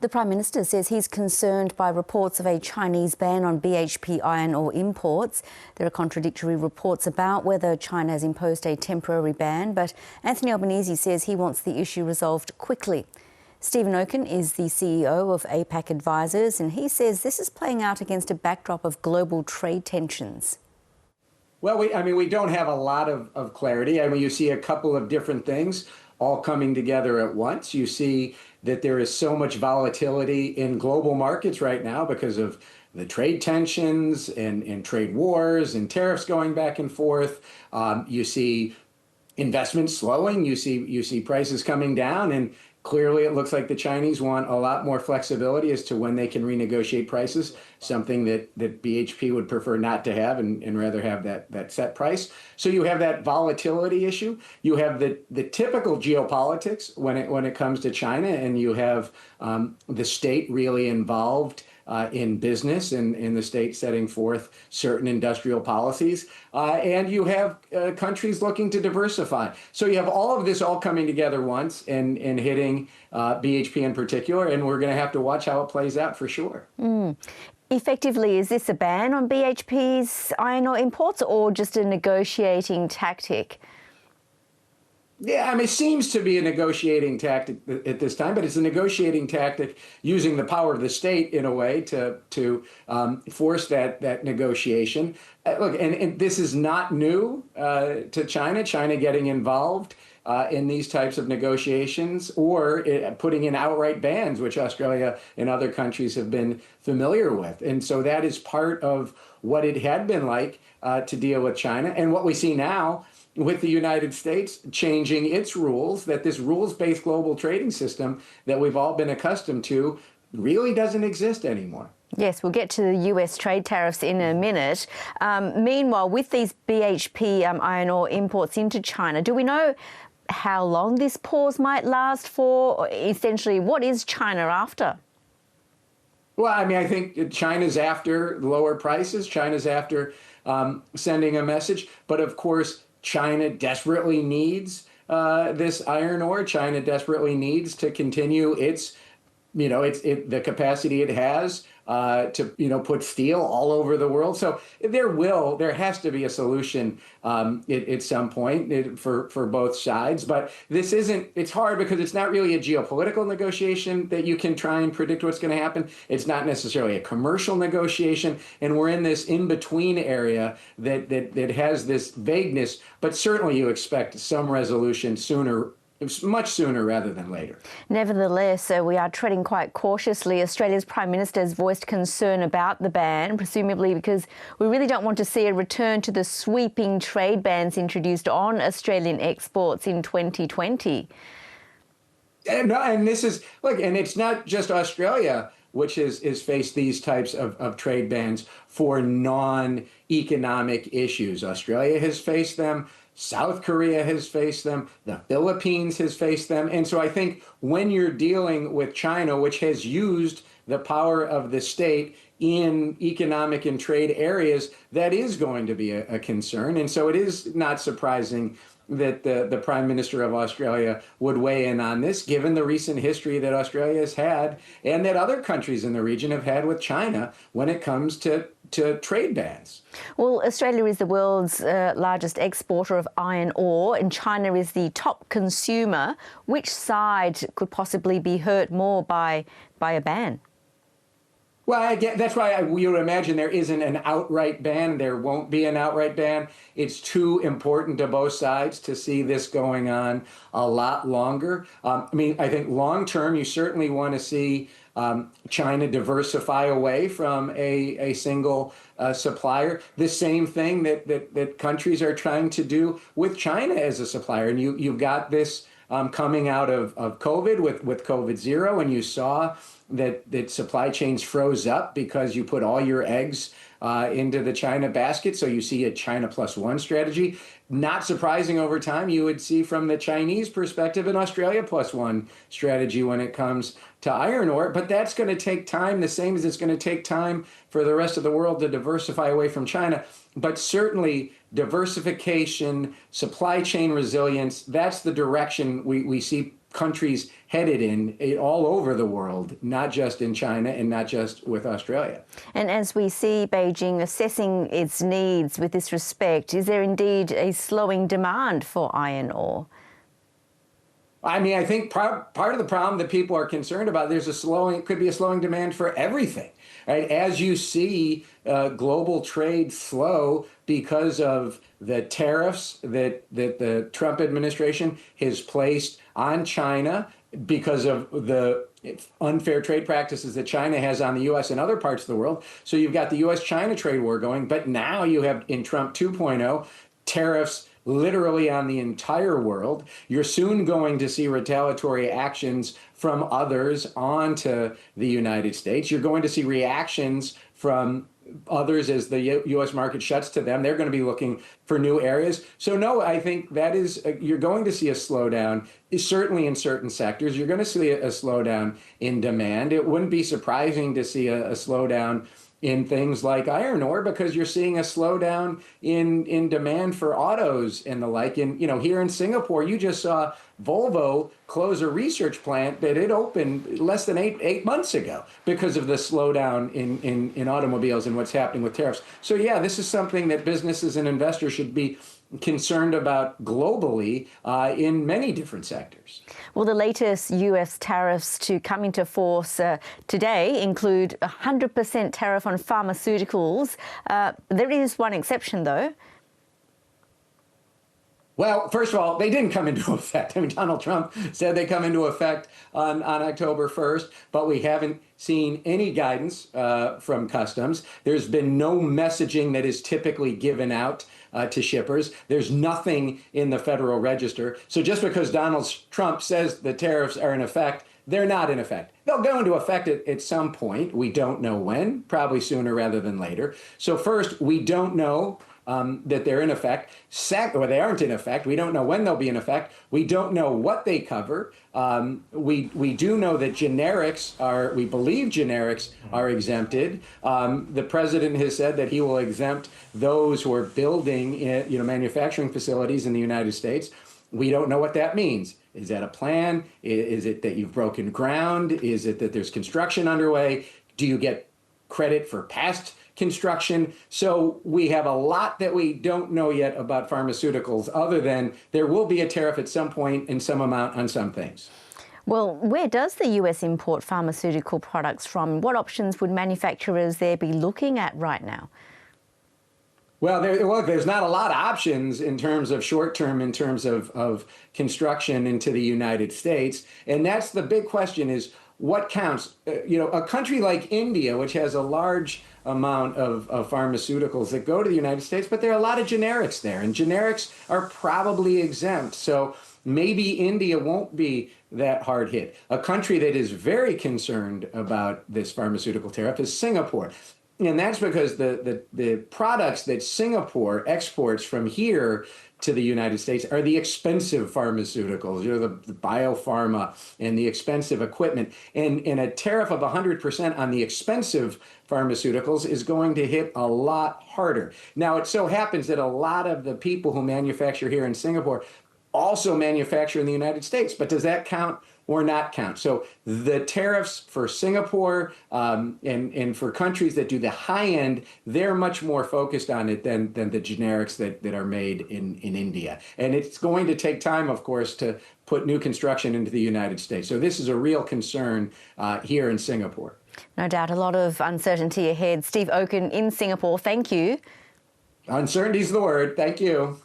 The Prime Minister says he's concerned by reports of a Chinese ban on BHP iron ore imports. There are contradictory reports about whether China has imposed a temporary ban, but Anthony Albanese says he wants the issue resolved quickly. Stephen Okun is the CEO of APAC Advisors, and he says this is playing out against a backdrop of global trade tensions. Well, we don't have a lot of clarity. You see a couple of different things all coming together at once. You see that there is so much volatility in global markets right now because of the trade tensions and trade wars and tariffs going back and forth. You see investment slowing. You see prices coming down, and clearly it looks like the Chinese want a lot more flexibility as to when they can renegotiate prices, something that BHP would prefer not to have and rather have that set price. So you have that volatility issue. You have the typical geopolitics when it comes to China, and you have the state really involved in business and in the state setting forth certain industrial policies. And you have countries looking to diversify. So you have all of this all coming together once and hitting BHP in particular, and we're going to have to watch how it plays out for sure. Effectively, is this a ban on BHP's iron ore imports or just a negotiating tactic? Yeah, it seems to be a negotiating tactic at this time, but it's a negotiating tactic using the power of the state in a way to force that negotiation. Look, and this is not new to China. China getting involved in these types of negotiations or putting in outright bans, which Australia and other countries have been familiar with. And so that is part of what it had been like to deal with China. And what we see now with the United States changing its rules, that this rules-based global trading system that we've all been accustomed to really doesn't exist anymore. Yes, we'll get to the US trade tariffs in a minute. Meanwhile, with these BHP iron ore imports into China, do we know how long this pause might last for? Essentially, what is China after? Well, I think China's after lower prices. China's after sending a message. But of course, China desperately needs this iron ore. China desperately needs to continue the capacity it has to put steel all over the world. So there has to be a solution at some point for both sides. But it's hard because it's not really a geopolitical negotiation that you can try and predict what's going to happen. It's not necessarily a commercial negotiation. And we're in this in-between area that has this vagueness, but certainly you expect some resolution sooner. It's much sooner rather than later. Nevertheless, we are treading quite cautiously. Australia's Prime Minister has voiced concern about the ban, presumably because we really don't want to see a return to the sweeping trade bans introduced on Australian exports in 2020. And this is, look, and it's not just Australia which has faced these types of trade bans for non-economic issues. Australia has faced them. South Korea has faced them. The Philippines has faced them. And so I think when you're dealing with China, which has used the power of the state in economic and trade areas, that is going to be a concern. And so it is not surprising that the Prime Minister of Australia would weigh in on this, given the recent history that Australia has had and that other countries in the region have had with China when it comes to trade bans. Well, Australia is the world's largest exporter of iron ore, and China is the top consumer. Which side could possibly be hurt more by a ban? Well, that's why you would imagine there isn't an outright ban. There won't be an outright ban. It's too important to both sides to see this going on a lot longer. I think long term, you certainly want to see China diversify away from a single supplier. The same thing that countries are trying to do with China as a supplier. And you've got this coming out of COVID with COVID zero, and you saw that supply chains froze up because you put all your eggs into the China basket. So you see a China plus one strategy. Not surprising over time, you would see from the Chinese perspective an Australia plus one strategy when it comes to iron ore. But that's going to take time, the same as it's going to take time for the rest of the world to diversify away from China. But certainly diversification, supply chain resilience, that's the direction we see countries headed in all over the world, not just in China and not just with Australia. And as we see Beijing assessing its needs with this respect, is there indeed a slowing demand for iron ore? I mean, I think part of the problem that people are concerned about, could be a slowing demand for everything, right? As you see global trade slow because of the tariffs that the Trump administration has placed on China, because of the unfair trade practices that China has on the U.S. and other parts of the world. So you've got the U.S.-China trade war going, but now you have, in Trump 2.0, tariffs literally on the entire world. You're soon going to see retaliatory actions from others onto the United States. You're going to see reactions from others as the U.S. market shuts to them. They're going to be looking for new areas. So no, I think that is, you're going to see a slowdown, certainly in certain sectors. You're going to see a slowdown in demand. It wouldn't be surprising to see a slowdown in things like iron ore, because you're seeing a slowdown in demand for autos and the like. And, here in Singapore, you just saw Volvo close a research plant that it opened less than eight months ago because of the slowdown in automobiles and what's happening with tariffs. So yeah, this is something that businesses and investors should be concerned about globally in many different sectors. Well, the latest US tariffs to come into force today include a 100% tariff on pharmaceuticals. There is one exception, though. Well, first of all, they didn't come into effect. I mean, Donald Trump said they come into effect on October 1st, but we haven't seen any guidance from Customs. There's been no messaging that is typically given out to shippers. There's nothing in the Federal Register. So just because Donald Trump says the tariffs are in effect, they're not in effect. They'll go into effect at some point. We don't know when, probably sooner rather than later. So first, we don't know that they're in effect. Or they aren't in effect. We don't know when they'll be in effect. We don't know what they cover. We do know that we believe generics are exempted. The president has said that he will exempt those who are building, manufacturing facilities in the United States. We don't know what that means. Is that a plan? Is it that you've broken ground? Is it that there's construction underway? Do you get credit for past construction? So we have a lot that we don't know yet about pharmaceuticals, other than there will be a tariff at some point in some amount on some things. Well, where does the US import pharmaceutical products from? What options would manufacturers there be looking at right now? Well, there's not a lot of options in terms of short-term, in terms of construction into the United States. And that's the big question, is what counts? A country like India, which has a large amount of pharmaceuticals that go to the United States, but there are a lot of generics there, and generics are probably exempt. So maybe India won't be that hard hit. A country that is very concerned about this pharmaceutical tariff is Singapore. And that's because the products that Singapore exports from here to the United States are the expensive pharmaceuticals, the biopharma and the expensive equipment. And a tariff of 100% on the expensive pharmaceuticals is going to hit a lot harder. Now, it so happens that a lot of the people who manufacture here in Singapore also manufacture in the United States, but does that count or not count? So the tariffs for Singapore and for countries that do the high end, they're much more focused on it than the generics that are made in India. And it's going to take time, of course, to put new construction into the United States. So this is a real concern here in Singapore. No doubt, a lot of uncertainty ahead. Steve Okun in Singapore, thank you. Uncertainty is the word. Thank you.